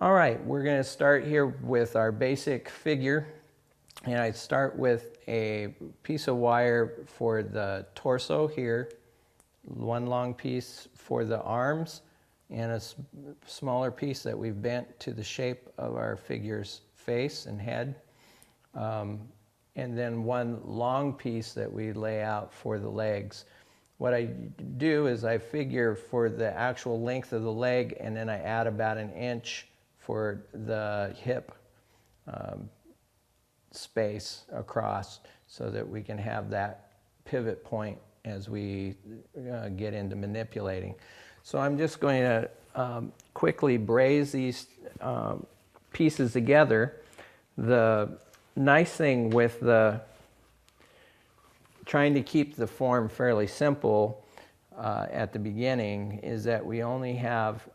All right, we're going to start here with our basic figure. And I start with a piece of wire for the torso here, one long piece for the arms, and a smaller piece that we've bent to the shape of our figure's face and head. And then one long piece that we lay out for the legs. What I do is I figure for the actual length of the leg, and then I add about an inch for the hip space across so that we can have that pivot point as we get into manipulating. So I'm just going to quickly braze these pieces together. The nice thing with trying to keep the form fairly simple at the beginning is that we only have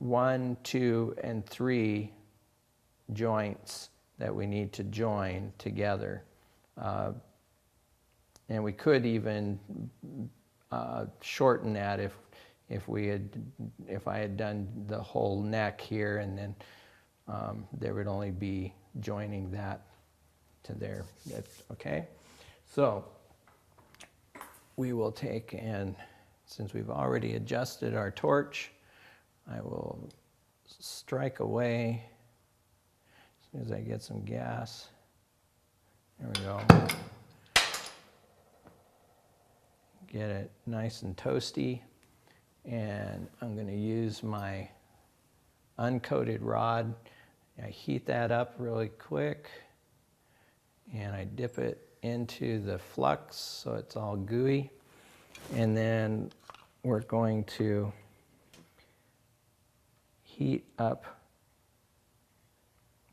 1, 2, and 3 joints that we need to join together. And we could even shorten that if I had done the whole neck here, and then there would only be joining that to there. Okay? So we will take, and since we've already adjusted our torch, I will strike away as soon as I get some gas. There we go. Get it nice and toasty. And I'm going to use my uncoated rod. I heat that up really quick. And I dip it into the flux so it's all gooey. And then we're going to heat up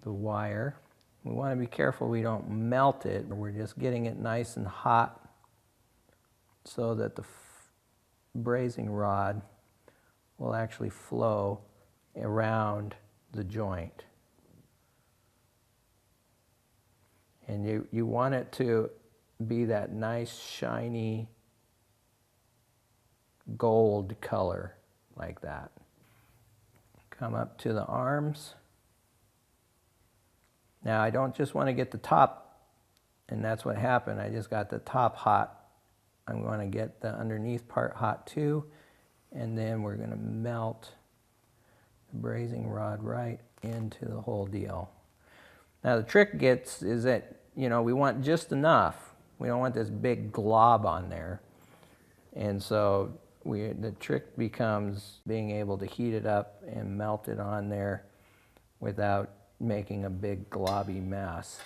the wire. We want to be careful we don't melt it. We're just getting it nice and hot so that the brazing rod will actually flow around the joint. And you want it to be that nice shiny gold color like that. Come up to the arms. Now I don't just want to get the top, and that's what happened. I just got the top hot. I'm going to get the underneath part hot too, and then we're going to melt the brazing rod right into the whole deal. Now the trick is that, we want just enough. We don't want this big glob on there. And so the trick becomes being able to heat it up and melt it on there without making a big globby mess.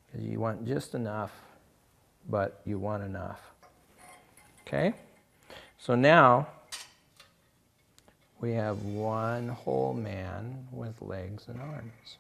Because you want just enough, but you want enough. Okay? So now we have one whole man with legs and arms.